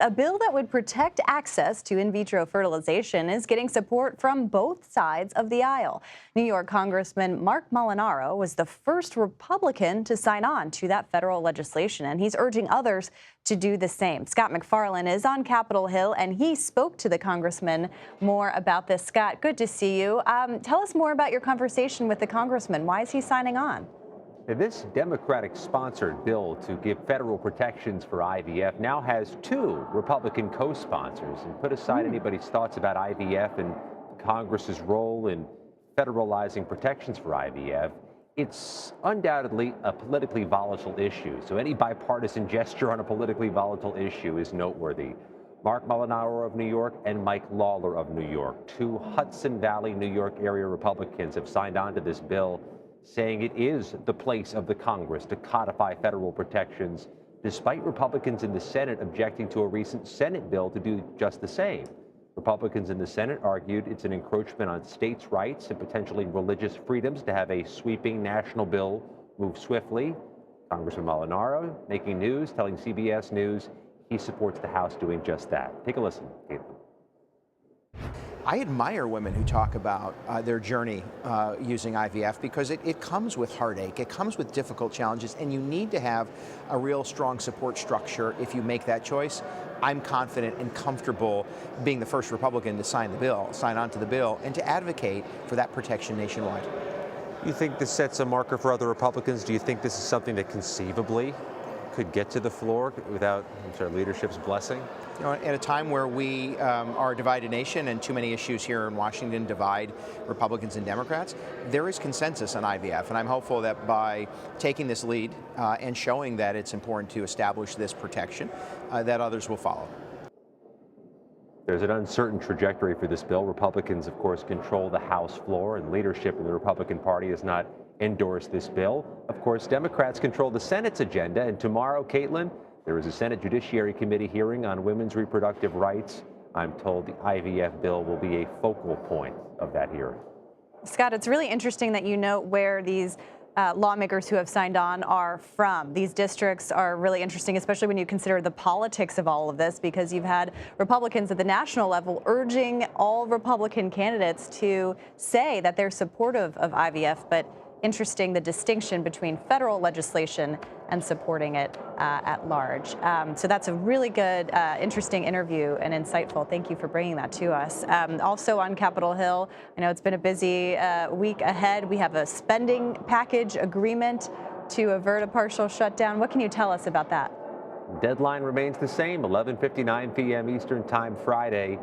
A bill that would protect access to in vitro fertilization is getting support from both sides of the aisle. New York Congressman Marc Molinaro was the first Republican to sign on to that federal legislation, and he's urging others to do the same. Scott MacFarlane is on Capitol Hill, and he spoke to the congressman more about this. Scott, good to see you. Tell us more about your conversation with the congressman. Why is he signing on? This Democratic-sponsored bill to give federal protections for IVF now has two Republican co-sponsors. And put aside anybody's thoughts about IVF and Congress's role in federalizing protections for IVF, it's undoubtedly a politically volatile issue. So any bipartisan gesture on a politically volatile issue is noteworthy. Marc Molinaro of New York and Mike Lawler of New York, two Hudson Valley, New York area Republicans, have signed on to this bill, saying it is the place of the Congress to codify federal protections, despite Republicans in the Senate objecting to a recent Senate bill to do just the same. Republicans in the Senate argued it's an encroachment on states' rights and potentially religious freedoms to have a sweeping national bill move swiftly. Congressman Molinaro making news, telling CBS News he supports the House doing just that. Take a listen, Caitlin. I admire women who talk about their journey using IVF because it comes with heartache, it comes with difficult challenges, and you need to have a real strong support structure if you make that choice. I'm confident and comfortable being the first Republican to sign on to the bill, and to advocate for that protection nationwide. You think this sets a marker for other Republicans? Do you think this is something that conceivably could get to the floor without our leadership's blessing? You know, at a time where we are a divided nation and too many issues here in Washington divide Republicans and Democrats, there is consensus on IVF, and I'm hopeful that by taking this lead and showing that it's important to establish this protection, that others will follow. There's an uncertain trajectory for this bill. Republicans, of course, control the House floor, and leadership in the Republican Party has not endorsed this bill. Of course, Democrats control the Senate's agenda, and tomorrow, Caitlin, there is a Senate Judiciary Committee hearing on women's reproductive rights. I'm told the IVF bill will be a focal point of that hearing. Scott, it's really interesting that you note where these lawmakers who have signed on are from. These districts are really interesting, especially when you consider the politics of all of this, because you've had Republicans at the national level urging all Republican candidates to say that they're supportive of IVF, but interesting the distinction between federal legislation and supporting it at large. So that's a really good, interesting interview and insightful. Thank you for bringing that to us. Also on Capitol Hill, I know it's been a busy week ahead. We have a spending package agreement to avert a partial shutdown. What can you tell us about that? Deadline remains the same, 11:59 p.m. Eastern Time Friday.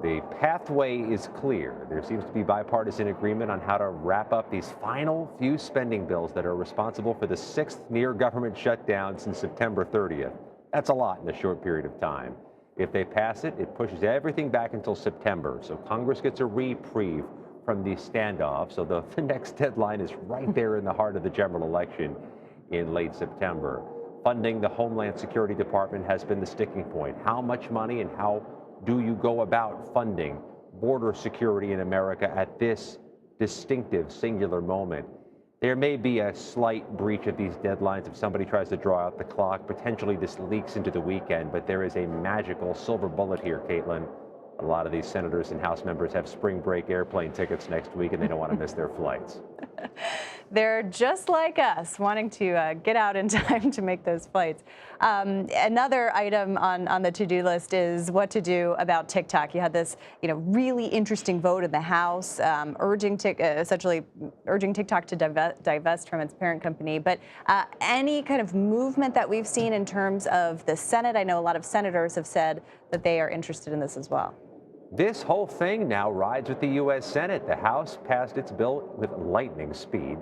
The pathway is clear. There seems to be bipartisan agreement on how to wrap up these final few spending bills that are responsible for the sixth near government shutdown since September 30th. That's a lot in a short period of time. If they pass it, it pushes everything back until September. So Congress gets a reprieve from the standoff. So the next deadline is right there in the heart of the general election in late September. Funding the Homeland Security Department has been the sticking point. How much money and how do you go about funding border security in America at this distinctive, singular moment? There may be a slight breach of these deadlines if somebody tries to draw out the clock. Potentially this leaks into the weekend, but there is a magical silver bullet here, Caitlin. A lot of these senators and House members have spring break airplane tickets next week, and they don't want to miss their flights. They're just like us, wanting to get out in time to make those flights. Another item on the to-do list is what to do about TikTok. You had this, really interesting vote in the House, essentially urging TikTok to divest from its parent company. But any kind of movement that we've seen in terms of the Senate, I know a lot of senators have said that they are interested in this as well. This whole thing now rides with the U.S. Senate. The House passed its bill with lightning speed.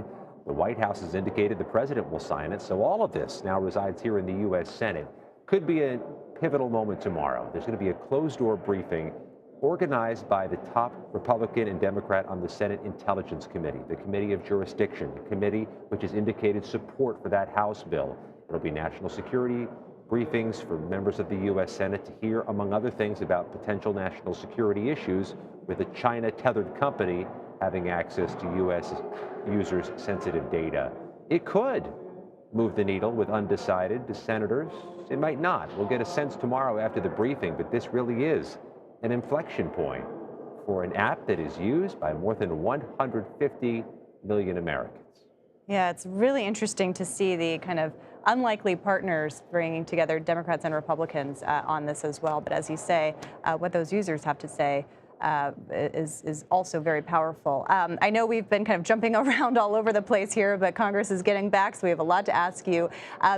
The White House has indicated the president will sign it. So all of this now resides here in the U.S. Senate. Could be a pivotal moment tomorrow. There's going to be a closed-door briefing organized by the top Republican and Democrat on the Senate Intelligence Committee, the Committee of Jurisdiction, the committee which has indicated support for that House bill. It'll be national security briefings for members of the U.S. Senate to hear, among other things, about potential national security issues with a China-tethered company having access to U.S. users' sensitive data. It could move the needle with undecided. To senators, it might not. We'll get a sense tomorrow after the briefing, but this really is an inflection point for an app that is used by more than 150 million Americans. Yeah, it's really interesting to see the kind of unlikely partners bringing together Democrats and Republicans on this as well. But as you say, what those users have to say is also very powerful. I know we've been kind of jumping around all over the place here, but Congress is getting back, so we have a lot to ask you.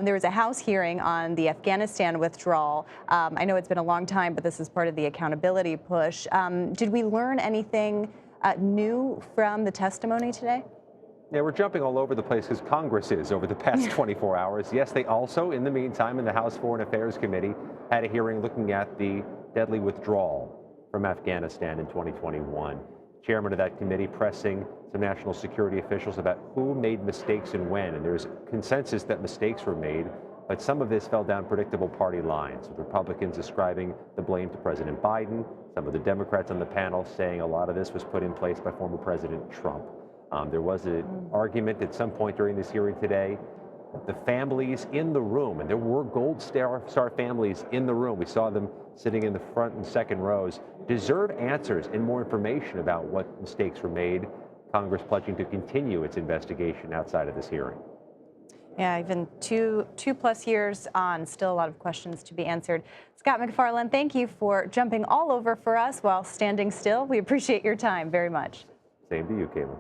There was a House hearing on the Afghanistan withdrawal. I know it's been a long time, but this is part of the accountability push. Did we learn anything new from the testimony today? Yeah, we're jumping all over the place because Congress is over the past 24 hours. Yes, they also, in the meantime, in the House Foreign Affairs Committee, had a hearing looking at the deadly withdrawal from Afghanistan in 2021. Chairman of that committee pressing some national security officials about who made mistakes and when. And there's consensus that mistakes were made, but some of this fell down predictable party lines, with Republicans ascribing the blame to President Biden, some of the Democrats on the panel saying a lot of this was put in place by former President Trump. There was an argument at some point during this hearing today that the families in the room, and there were Gold Star families in the room, we saw them sitting in the front and second rows, deserve answers and more information about what mistakes were made. Congress pledging to continue its investigation outside of this hearing. Yeah, even two plus years on, still a lot of questions to be answered. Scott MacFarlane, thank you for jumping all over for us while standing still. We appreciate your time very much. Same to you, Caitlin.